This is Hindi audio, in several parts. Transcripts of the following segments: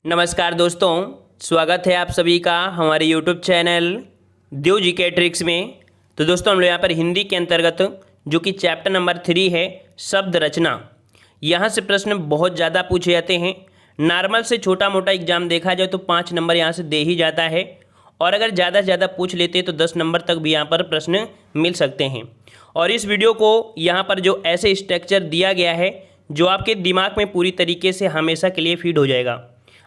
नमस्कार दोस्तों, स्वागत है आप सभी का हमारे YouTube चैनल देव जीके ट्रिक्स में। तो दोस्तों हम लोग यहाँ पर हिंदी के अंतर्गत जो कि चैप्टर नंबर 3 है शब्द रचना, यहाँ से प्रश्न बहुत ज़्यादा पूछे जाते हैं। नॉर्मल से छोटा मोटा एग्जाम देखा जाए तो 5 नंबर यहाँ से दे ही जाता है, और अगर ज़्यादा से ज़्यादा पूछ लेते हैं तो 10 नंबर तक भी यहाँ पर प्रश्न मिल सकते हैं। और इस वीडियो को यहाँ पर जो ऐसे स्ट्रक्चर दिया गया है जो आपके दिमाग में पूरी तरीके से हमेशा के लिए फीड हो जाएगा।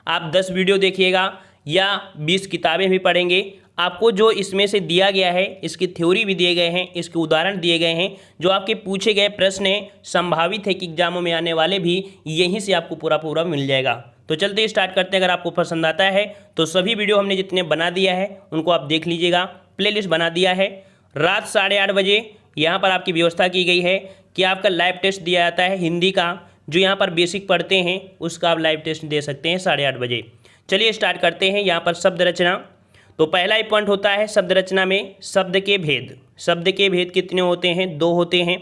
आप 10 वीडियो देखिएगा या 20 किताबें भी पढ़ेंगे, आपको जो इसमें से दिया गया है, इसकी थ्योरी भी दिए गए हैं, इसके उदाहरण दिए गए हैं, जो आपके पूछे गए प्रश्न हैं, संभावित है कि एग्जामों में आने वाले भी यहीं से आपको पूरा मिल जाएगा। तो चलते स्टार्ट करते हैं। अगर आपको पसंद आता है तो सभी वीडियो हमने जितने बना दिया है उनको आप देख लीजिएगा। प्लेलिस्ट बना दिया है। रात 8:30 बजे यहाँ पर आपकी व्यवस्था की गई है कि आपका लाइव टेस्ट दिया जाता है हिंदी का, जो यहाँ पर बेसिक पढ़ते हैं उसका आप लाइव टेस्ट दे सकते हैं 8:30 बजे। चलिए स्टार्ट करते हैं। यहाँ पर शब्द रचना, तो पहला ही पॉइंट होता है शब्द रचना में शब्द के भेद। शब्द के भेद कितने होते हैं? 2 होते हैं।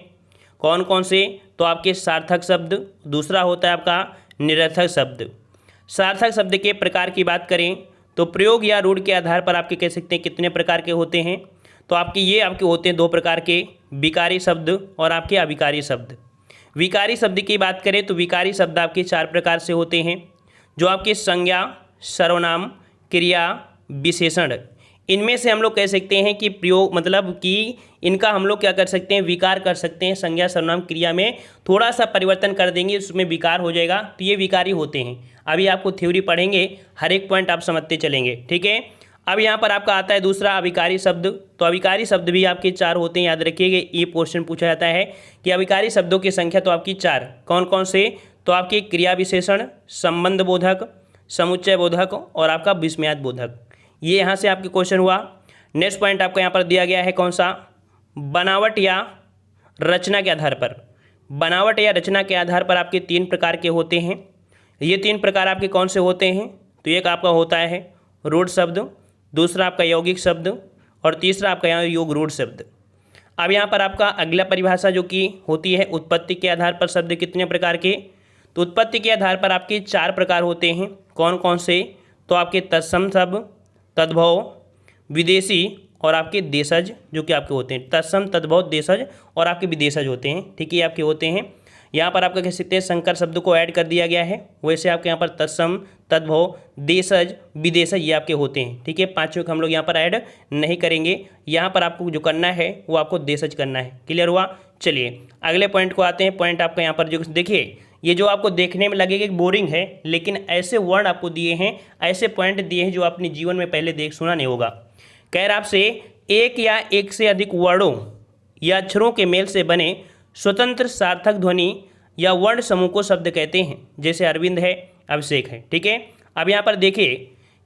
कौन कौन से? तो आपके सार्थक शब्द, दूसरा होता है आपका निरर्थक शब्द। सार्थक शब्द के प्रकार की बात करें तो प्रयोग या रूढ़ के आधार पर आपके कह सकते हैं कितने प्रकार के होते हैं? तो आपके होते हैं 2 प्रकार के, विकारी शब्द और आपके अविकारी शब्द। विकारी शब्द की बात करें तो विकारी शब्द आपके 4 प्रकार से होते हैं, जो आपके संज्ञा, सर्वनाम, क्रिया, विशेषण। इनमें से हम लोग कह सकते हैं कि प्रयोग मतलब कि इनका हम लोग क्या कर सकते हैं, विकार कर सकते हैं। संज्ञा, सर्वनाम, क्रिया में थोड़ा सा परिवर्तन कर देंगे, उसमें विकार हो जाएगा, तो ये विकारी होते हैं। अभी आपको थ्योरी पढ़ेंगे, हर एक पॉइंट आप समझते चलेंगे, ठीक है। अब यहाँ पर आपका आता है दूसरा अविकारी शब्द। तो अविकारी शब्द भी आपके 4 होते हैं, याद रखिएगा। ये क्वेश्चन पूछा जाता है कि अविकारी शब्दों की संख्या तो आपकी 4, कौन कौन से? तो आपके क्रिया विशेषण, संबंध बोधक, समुच्चय बोधक और आपका विस्मयात बोधक। ये यहाँ से आपके क्वेश्चन हुआ। नेक्स्ट पॉइंट आपका यहाँ पर दिया गया है कौन सा? बनावट या रचना के आधार पर। बनावट या रचना के आधार पर आपके 3 प्रकार के होते हैं। ये 3 प्रकार आपके कौन से होते हैं? तो एक आपका होता है रूढ़ शब्द, दूसरा आपका यौगिक शब्द और तीसरा आपका यहाँ योग रूढ़ शब्द। अब यहाँ पर आपका अगला परिभाषा जो कि होती है उत्पत्ति के आधार पर शब्द कितने प्रकार के? तो उत्पत्ति के आधार पर आपके 4 प्रकार होते हैं, कौन कौन से? तो आपके तत्सम शब्द, तद्भव, विदेशी और आपके देशज, जो कि आपके होते हैं तत्सम, तद्भव, देशज और आपके विदेशज होते हैं, ठीक है। ये आपके होते हैं। यहाँ पर आपका कह सकते हैं संकर शब्द को ऐड कर दिया गया है, वैसे आपके यहाँ पर तत्सम, तद्भव, देशज, विदेशज ये आपके होते हैं, ठीक है। 5वें को हम लोग यहाँ पर ऐड नहीं करेंगे। यहाँ पर आपको जो करना है वो आपको देशज करना है। क्लियर हुआ? चलिए अगले पॉइंट को आते हैं। पॉइंट आपका यहाँ पर जो देखिए, ये जो आपको देखने में लगेगा कि बोरिंग है, लेकिन ऐसे वर्ड आपको दिए हैं, ऐसे पॉइंट दिए हैं जो अपने जीवन में पहले सुना नहीं होगा। कह रहा आपसे एक या एक से अधिक वर्डों या अक्षरों के मेल से बने स्वतंत्र सार्थक ध्वनि या वर्ण समूह को शब्द कहते हैं। जैसे अरविंद है, अभिषेक है, ठीक है। अब यहाँ पर देखिए,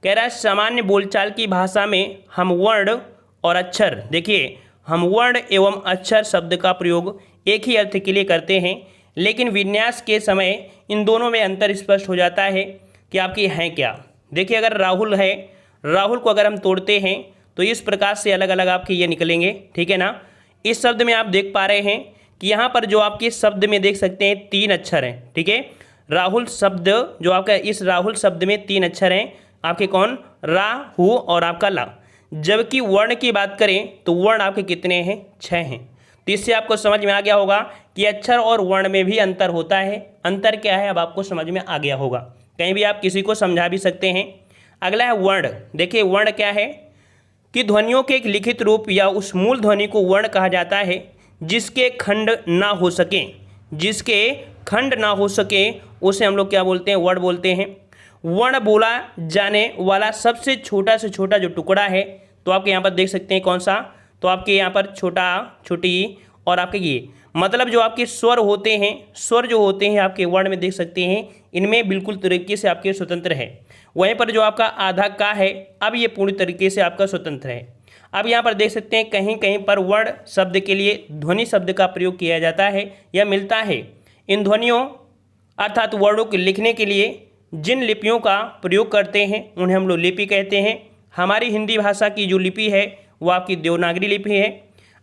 कह रहा है सामान्य बोलचाल की भाषा में हम वर्ण और अक्षर, देखिए हम वर्ण एवं अक्षर शब्द का प्रयोग एक ही अर्थ के लिए करते हैं, लेकिन विन्यास के समय इन दोनों में अंतर स्पष्ट हो जाता है कि आपकी हैं क्या। देखिए अगर राहुल है, राहुल को अगर हम तोड़ते हैं तो इस प्रकार से अलग अलग आपके ये निकलेंगे, ठीक है ना। इस शब्द में आप देख पा रहे हैं कि यहाँ पर जो आपके शब्द में देख सकते हैं 3 अक्षर हैं, ठीक है। राहुल शब्द जो आपका, इस राहुल शब्द में 3 अक्षर हैं आपके, कौन? रा, हु और आपका ला। जबकि वर्ण की बात करें तो वर्ण आपके कितने हैं? 6 हैं। तो इससे आपको समझ में आ गया होगा कि अक्षर और वर्ण में भी अंतर होता है। अंतर क्या है अब आपको समझ में आ गया होगा, कहीं भी आप किसी को समझा भी सकते हैं। अगला है वर्ण। देखिए वर्ण क्या है कि ध्वनियों के एक लिखित रूप या उस मूल ध्वनि को वर्ण कहा जाता है जिसके खंड ना हो सके। जिसके खंड ना हो सके उसे हम लोग क्या बोलते हैं? वर्ण बोलते हैं। वर्ण बोला जाने वाला सबसे छोटा से छोटा जो टुकड़ा है, तो आपके यहाँ पर देख सकते हैं कौन सा? तो आपके यहाँ पर छोटा, छोटी और आपके ये मतलब जो आपके स्वर होते हैं, स्वर जो होते हैं आपके वर्ण में देख सकते हैं, इनमें बिल्कुल तरीके से आपके स्वतंत्र है। वहीं पर जो आपका आधा का है, अब ये पूरी तरीके से आपका स्वतंत्र है। अब यहाँ पर देख सकते हैं कहीं कहीं पर वर्ण शब्द के लिए ध्वनि शब्द का प्रयोग किया जाता है या मिलता है। इन ध्वनियों अर्थात वर्णों को लिखने के लिए जिन लिपियों का प्रयोग करते हैं उन्हें हम लोग लिपि कहते हैं। हमारी हिंदी भाषा की जो लिपि है वो आपकी देवनागरी लिपि है।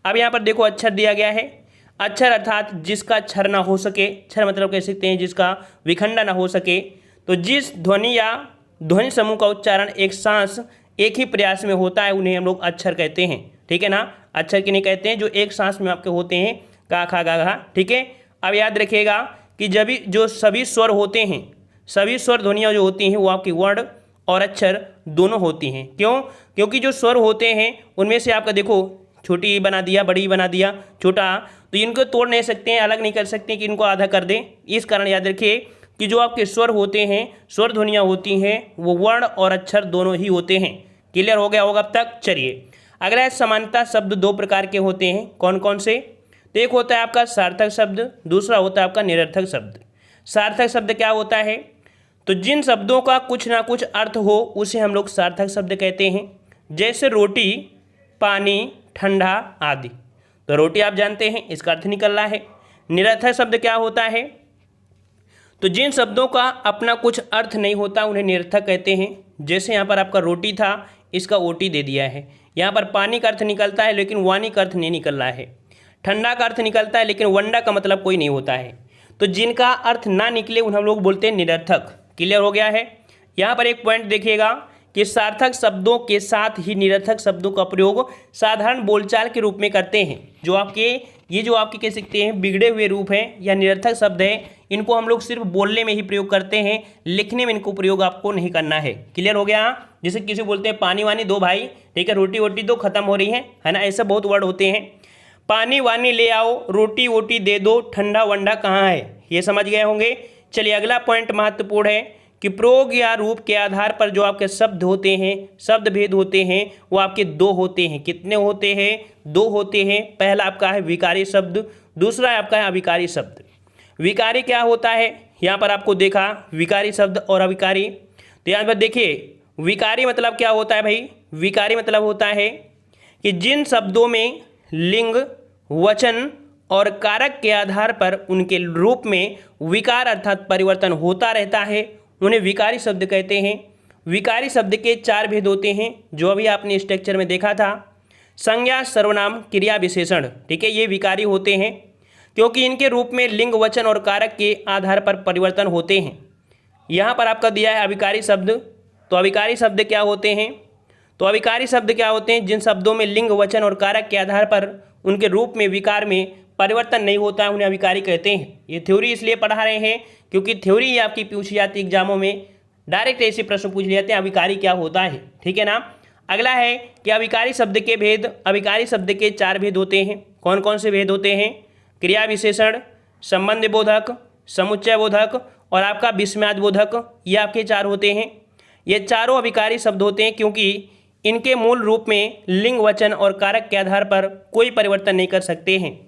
अब यहाँ पर देखो अक्षर दिया गया है। अक्षर अर्थात जिसका क्षर ना हो सके, क्षर मतलब कह सकते हैं जिसका विखंडन ना हो सके। तो जिस ध्वनि या ध्वनि समूह का उच्चारण एक सांस एक ही प्रयास में होता है, उन्हें हम लोग अक्षर कहते हैं। ठीक है ना, अक्षर किन्हें कहते हैं जो एक सांस में आपके होते हैं, का खा गा घा। ठीक है, अब याद रखिएगा कि जब भी जो सभी स्वर होते हैं, सभी स्वर ध्वनियाँ जो होती हैं वो आपकी वर्ण और अक्षर दोनों होती हैं। क्यों? क्योंकि जो स्वर होते हैं उनमें से आपका देखो छोटी बना दिया, बड़ी बना दिया, छोटा, तो इनको तोड़ नहीं सकते हैं, अलग नहीं कर सकते कि इनको आधा कर दें। इस कारण याद रखिए कि जो आपके स्वर होते हैं, स्वर ध्वनियाँ होती हैं, वो वर्ण और अक्षर दोनों ही होते हैं। क्लियर हो गया होगा अब तक? चलिए अगला है समानता शब्द दो प्रकार के होते हैं। कौन कौन से? तो एक होता है आपका सार्थक शब्द, दूसरा होता है आपका निरर्थक शब्द। सार्थक शब्द क्या होता है? तो जिन शब्दों का कुछ ना कुछ अर्थ हो उसे हम लोग सार्थक शब्द कहते हैं। जैसे रोटी, पानी, ठंडा आदि। तो रोटी आप जानते हैं, इसका अर्थ निकल रहा है। निरर्थक शब्द क्या होता है? तो जिन शब्दों का अपना कुछ अर्थ नहीं होता उन्हें निरर्थक कहते हैं। जैसे यहाँ पर आपका रोटी था, इसका ओटी दे दिया है। यहाँ पर पानी का अर्थ निकलता है लेकिन वाणी का अर्थ नहीं निकल रहा है। ठंडा का अर्थ निकलता है लेकिन वंडा का मतलब कोई नहीं होता है। तो जिनका अर्थ ना निकले उन्हें हम लोग बोलते हैं निरर्थक। क्लियर हो गया है? यहाँ पर एक पॉइंट देखिएगा कि सार्थक शब्दों के साथ ही निरर्थक शब्दों का प्रयोग साधारण बोलचाल के रूप में करते हैं। जो आपके कह सकते हैं बिगड़े हुए रूप हैं या निरर्थक शब्द हैं, इनको हम लोग सिर्फ बोलने में ही प्रयोग करते हैं, लिखने में इनको प्रयोग आपको नहीं करना है। क्लियर हो गया? जैसे किसी बोलते हैं पानी वानी दो भाई, ठीक है, रोटी वोटी तो खत्म हो रही है ना, ऐसे बहुत वर्ड होते हैं। पानी वानी ले आओ, रोटी वोटी दे दो, ठंडा वंडा कहाँ है, ये समझ गए होंगे। चलिए अगला पॉइंट महत्वपूर्ण है कि प्रयोग या रूप के आधार पर जो आपके शब्द होते हैं, शब्द भेद होते हैं, वो आपके दो होते हैं। कितने होते हैं? दो होते हैं। पहला आपका है विकारी शब्द, दूसरा आपका है अविकारी शब्द। विकारी क्या होता है? यहाँ पर आपको देखा विकारी शब्द और अविकारी। तो यहाँ पर देखिए विकारी मतलब क्या होता है भाई? विकारी मतलब होता है कि जिन शब्दों में लिंग, वचन और कारक के आधार पर उनके रूप में विकार अर्थात परिवर्तन होता रहता है, उन्हें विकारी शब्द कहते हैं। विकारी शब्द के चार भेद होते हैं जो अभी आपने स्ट्रक्चर में देखा था। संज्ञा, सर्वनाम, क्रिया, विशेषण। ठीक है, ये विकारी होते हैं क्योंकि इनके रूप में लिंग, वचन और कारक के आधार पर परिवर्तन होते हैं। यहाँ पर आपका दिया है अविकारी शब्द। तो अविकारी शब्द क्या होते हैं? तो अविकारी शब्द क्या होते हैं? जिन शब्दों में लिंग, वचन और कारक के आधार पर उनके रूप में विकार में परिवर्तन नहीं होता है, उन्हें अविकारी कहते हैं। ये थ्योरी इसलिए पढ़ा रहे हैं क्योंकि थ्योरी ही आपकी पूछी जाती है एग्जामों में, डायरेक्ट ऐसे प्रश्न पूछ लिए जाते हैं अविकारी क्या होता है। ठीक है ना। अगला है कि अविकारी शब्द के भेद। अविकारी शब्द के चार भेद होते हैं। कौन कौन से भेद होते हैं? क्रिया विशेषण, संबंध बोधक, समुच्चय बोधक और आपका विस्मयाद बोधक। ये आपके चार होते हैं। ये चारों अविकारी शब्द होते हैं क्योंकि इनके मूल रूप में लिंग, वचन और कारक के आधार पर कोई परिवर्तन नहीं कर सकते हैं।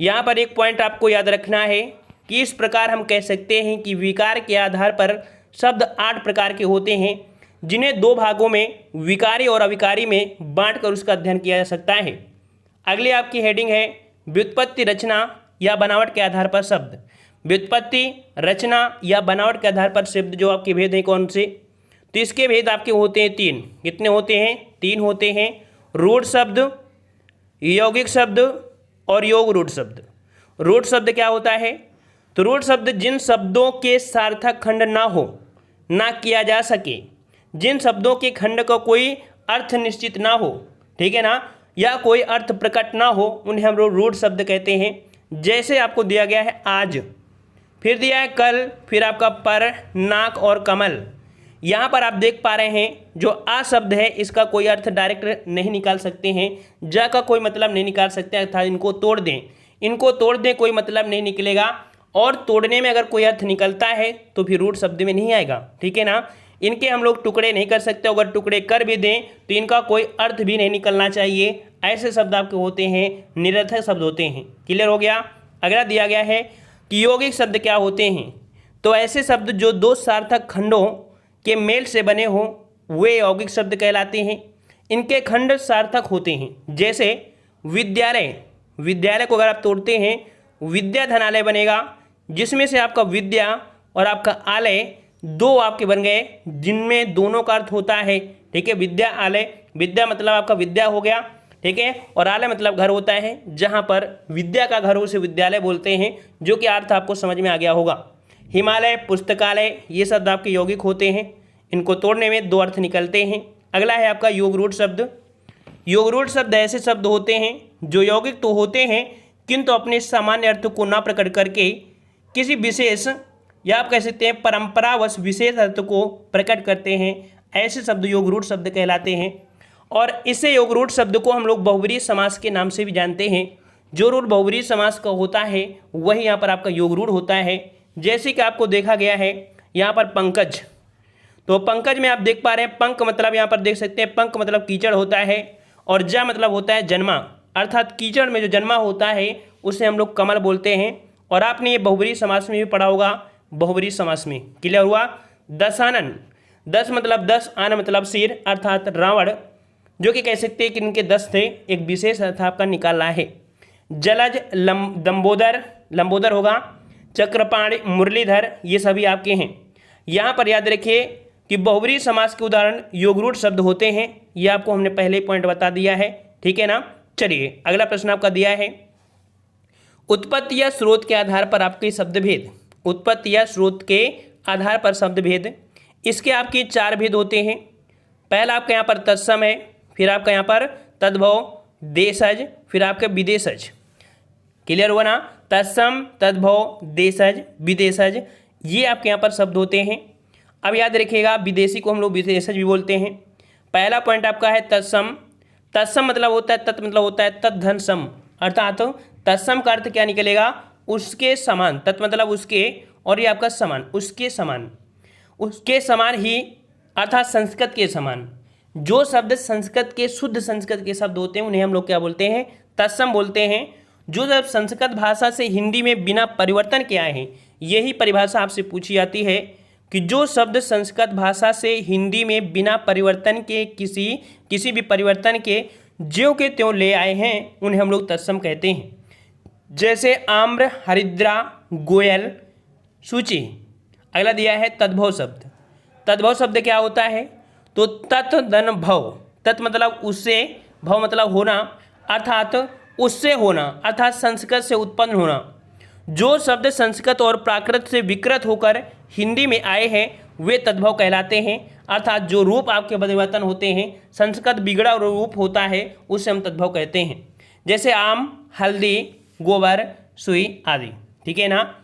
यहाँ पर एक पॉइंट आपको याद रखना है कि इस प्रकार हम कह सकते हैं कि विकार के आधार पर शब्द 8 प्रकार के होते हैं, जिन्हें दो भागों में विकारी और अविकारी में बांटकर उसका अध्ययन किया जा सकता है। अगली आपकी हेडिंग है व्युत्पत्ति, रचना या बनावट के आधार पर शब्द। व्युत्पत्ति, रचना या बनावट के आधार पर शब्द जो आपके भेद हैं कौन से? तो इसके भेद आपके होते हैं 3। कितने होते हैं? 3 होते हैं। रूढ़ शब्द, यौगिक शब्द और योग रूढ़ शब्द। रूढ़ शब्द क्या होता है? तो रूढ़ शब्द जिन शब्दों के सार्थक खंड ना हो, ना किया जा सके, जिन शब्दों के खंड का कोई अर्थ निश्चित ना हो, ठीक है ना, या कोई अर्थ प्रकट ना हो, उन्हें हम लोग रूढ़ शब्द कहते हैं। जैसे आपको दिया गया है आज, फिर दिया है कल, फिर आपका पर, नाक और कमल। यहाँ पर आप देख पा रहे हैं जो आ शब्द है इसका कोई अर्थ डायरेक्ट नहीं निकाल सकते हैं, जा का कोई मतलब नहीं निकाल सकते, अर्थात इनको तोड़ दें, इनको तोड़ दें, कोई मतलब नहीं निकलेगा। और तोड़ने में अगर कोई अर्थ निकलता है तो फिर रूढ़ शब्द में नहीं आएगा। ठीक है ना। इनके हम लोग टुकड़े नहीं कर सकते, अगर टुकड़े कर भी दें तो इनका कोई अर्थ भी नहीं निकलना चाहिए। ऐसे शब्द आपके होते हैं निरर्थक शब्द होते हैं। क्लियर हो गया। अगला दिया गया है कि यौगिक शब्द क्या होते हैं? तो ऐसे शब्द जो दो सार्थक खंडों के मेल से बने हों वे यौगिक शब्द कहलाते हैं। इनके खंड सार्थक होते हैं। जैसे विद्यालय, विद्यालय को अगर आप तोड़ते हैं विद्या धनालय बनेगा, जिसमें से आपका विद्या और आपका आलय दो आपके बन गए, जिनमें दोनों का अर्थ होता है। ठीक है, विद्या आलय, विद्या मतलब आपका विद्या हो गया, ठीक है, और आलय मतलब घर होता है, जहाँ पर विद्या का घर उसे विद्यालय बोलते हैं, जो कि अर्थ आपको समझ में आ गया होगा। हिमालय, पुस्तकालय, ये शब्द आपके यौगिक होते हैं। इनको तोड़ने में दो अर्थ निकलते हैं। अगला है आपका योग रूढ़ शब्द। योग रूढ़ शब्द ऐसे शब्द होते हैं जो यौगिक तो होते हैं किंतु अपने सामान्य अर्थ को ना प्रकट करके किसी विशेष या आप कह सकते हैं परंपरावश विशेष अर्थ को प्रकट करते हैं। ऐसे शब्द योग रूढ़ शब्द कहलाते हैं। और इसे योग रूढ़ शब्द को हम लोग बहुब्रीहि समास के नाम से भी जानते हैं। जो रूढ़ बहुब्रीहि समास का होता है वही यहाँ पर आपका योग रूढ़ होता है। जैसे कि आपको देखा गया है यहाँ पर पंकज, तो पंकज में आप देख पा रहे हैं पंक मतलब यहाँ पर देख सकते हैं पंक मतलब कीचड़ होता है और जा मतलब होता है जन्मा, अर्थात कीचड़ में जो जन्मा होता है उसे हम लोग कमल बोलते हैं। और आपने ये बहुब्रीहि समास में भी पढ़ा होगा, बहुब्रीहि समास में क्लियर हुआ। दशानन, दस मतलब दस, आन मतलब सिर, अर्थात रावण जो कि कह सकते हैं कि इनके 10 थे, एक विशेष अर्थ आपका निकाला है। जलज, लंबोदर, लंबोदर होगा, चक्रपाणि, मुरलीधर, ये सभी आपके हैं। यहाँ पर याद रखिए कि बहुब्रीहि समास के उदाहरण योग रूढ़ शब्द होते हैं। ये आपको हमने पहले ही पॉइंट बता दिया है, ठीक है ना। चलिए अगला प्रश्न आपका दिया है, उत्पत्ति या स्रोत के आधार पर आपके शब्द भेद। उत्पत्ति या स्रोत के आधार पर शब्द भेद, इसके आपके 4 भेद होते हैं। पहला आपका यहाँ पर तत्सम है, फिर आपका यहाँ पर तद्भव, देशज, फिर आपका विदेशज। क्लियर हुआ ना, तत्सम, तद्भव, देशज, विदेशज, ये आपके यहाँ पर शब्द होते हैं। अब याद रखिएगा विदेशी को हम लोग विदेशज भी बोलते हैं। पहला पॉइंट आपका है तत्सम। तत्सम मतलब होता है, तत् मतलब होता है तत्धन सम, अर्थात तत्सम का अर्थ क्या निकलेगा, उसके समान। तत् मतलब उसके और ये आपका समान, उसके समान, उसके समान ही अर्थात संस्कृत के समान। जो शब्द संस्कृत के शुद्ध संस्कृत के शब्द होते हैं उन्हें हम लोग क्या बोलते हैं, तत्सम बोलते हैं। जो जब संस्कृत भाषा से हिंदी में बिना परिवर्तन के आए हैं, यही परिभाषा आपसे पूछी जाती है कि जो शब्द संस्कृत भाषा से हिंदी में बिना परिवर्तन के किसी भी परिवर्तन के ज्यों के त्यों ले आए हैं उन्हें हम लोग तत्सम कहते हैं। जैसे आम्र, हरिद्रा, गोयल, सूची। अगला दिया है तद्भव शब्द। तद्भव शब्द क्या होता है, तो तत् धन भव, तत् मतलब उससे, भव मतलब होना, अर्थात उससे होना, अर्थात संस्कृत से उत्पन्न होना। जो शब्द संस्कृत और प्राकृत से विकृत होकर हिंदी में आए हैं वे तद्भव कहलाते हैं। अर्थात जो रूप आपके परिवर्तन होते हैं, संस्कृत बिगड़ा रूप होता है, उसे हम तद्भव कहते हैं। जैसे आम, हल्दी, गोबर, सुई आदि, ठीक है ना।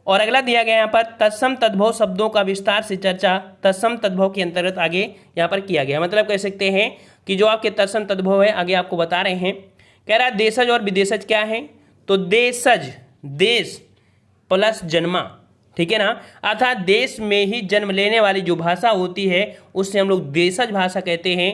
और अगला दिया गया यहाँ पर तत्सम तद्भव शब्दों का विस्तार से चर्चा तत्सम तद्भव के अंतर्गत आगे यहाँ पर किया गया। मतलब कह सकते हैं कि जो आपके तत्सम तद्भव है आगे आपको बता रहे हैं। कह रहा है देशज और विदेशज क्या है, तो देशज, देश प्लस जन्मा, ठीक है ना, अर्थात देश में ही जन्म लेने वाली जो भाषा होती है उससे हम लोग देशज भाषा कहते हैं।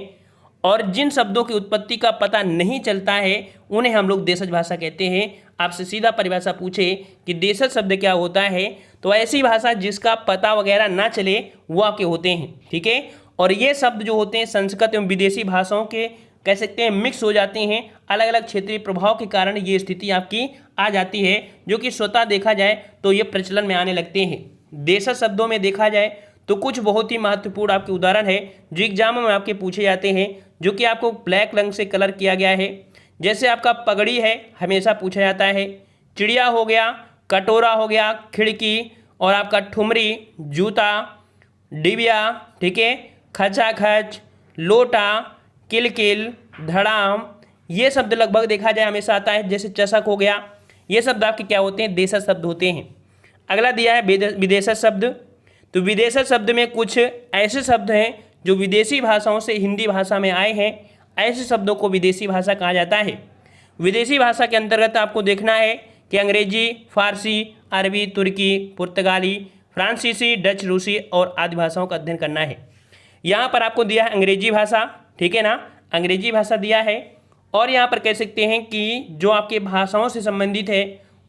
और जिन शब्दों की उत्पत्ति का पता नहीं चलता है उन्हें हम लोग देशज भाषा कहते हैं। आपसे सीधा परिभाषा पूछे कि देशज शब्द क्या होता है, तो ऐसी भाषा जिसका पता वगैरह ना चले वो आपके होते हैं, ठीक है। और ये शब्द जो होते हैं संस्कृत एवं विदेशी भाषाओं के कह सकते हैं मिक्स हो जाते हैं। अलग अलग क्षेत्रीय प्रभाव के कारण ये स्थिति आपकी आ जाती है, जो कि स्वतः देखा जाए तो ये प्रचलन में आने लगते हैं। देशज शब्दों में देखा जाए तो कुछ बहुत ही महत्वपूर्ण आपके उदाहरण है जो एग्जाम में आपके पूछे जाते हैं, जो कि आपको ब्लैक रंग से कलर किया गया है। जैसे आपका पगड़ी है, हमेशा पूछा जाता है। चिड़िया हो गया, कटोरा हो गया, खिड़की, और आपका ठुमरी, जूता, डिबिया, ठीक है, खचाखच, लोटा, किलकिल, धड़ाम, ये शब्द लगभग देखा जाए हमेशा आता है। जैसे चषक हो गया, ये शब्द आपके क्या होते हैं, देशज शब्द होते हैं। अगला दिया है विदेशज शब्द। तो विदेशज शब्द में कुछ ऐसे शब्द हैं जो विदेशी भाषाओं से हिंदी भाषा में आए हैं, ऐसे शब्दों को विदेशी भाषा कहा जाता है। विदेशी भाषा के अंतर्गत आपको देखना है कि अंग्रेजी, फारसी, अरबी, तुर्की, पुर्तगाली, फ्रांसीसी, डच, रूसी और आदि भाषाओं का अध्ययन करना है। यहाँ पर आपको दिया है अंग्रेजी भाषा, ठीक है ना, अंग्रेजी भाषा दिया है। और यहाँ पर कह सकते हैं कि जो आपके भाषाओं से संबंधित है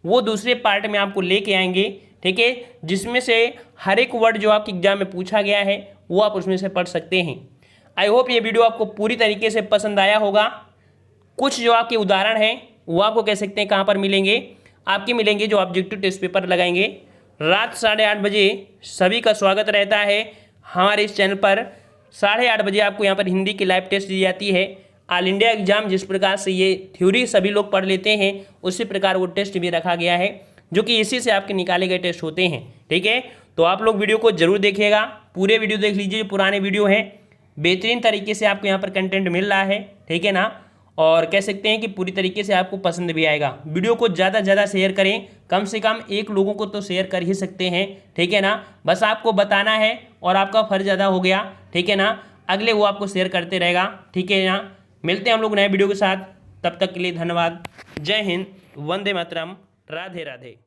वो दूसरे पार्ट में आपको लेके आएंगे, ठीक है, जिसमें से हर एक वर्ड जो आपके एग्जाम में पूछा गया है वो आप उसमें से पढ़ सकते हैं। आई होप ये वीडियो आपको पूरी तरीके से पसंद आया होगा। कुछ जो आपके उदाहरण हैं वो आपको कह सकते हैं कहाँ पर मिलेंगे, आपके मिलेंगे जो ऑब्जेक्टिव टेस्ट पेपर लगाएंगे रात 8:30 बजे। सभी का स्वागत रहता है हमारे इस चैनल पर। 8:30 बजे आपको यहाँ पर हिंदी की लाइव टेस्ट दी जाती है। ऑल इंडिया एग्जाम जिस प्रकार से ये थ्योरी सभी लोग पढ़ लेते हैं उसी प्रकार वो टेस्ट भी रखा गया है, जो कि इसी से आपके निकाले गए टेस्ट होते हैं, ठीक है। तो आप लोग वीडियो को जरूर देखिएगा, पूरे वीडियो देख लीजिए, जो पुराने वीडियो हैं बेहतरीन तरीके से आपको यहाँ पर कंटेंट मिल रहा है, ठीक है ना। और कह सकते हैं कि पूरी तरीके से आपको पसंद भी आएगा। वीडियो को ज़्यादा से ज़्यादा शेयर करें, कम से कम 1 लोगों को तो शेयर कर ही सकते हैं, ठीक है ना। बस आपको बताना है और आपका फ़र्ज अदा हो गया, ठीक है ना। अगले वो आपको शेयर करते रहेगा, ठीक है ना। मिलते हैं हम लोग नए वीडियो के साथ, तब तक के लिए धन्यवाद। जय हिंद, वंदे मातरम, राधे राधे।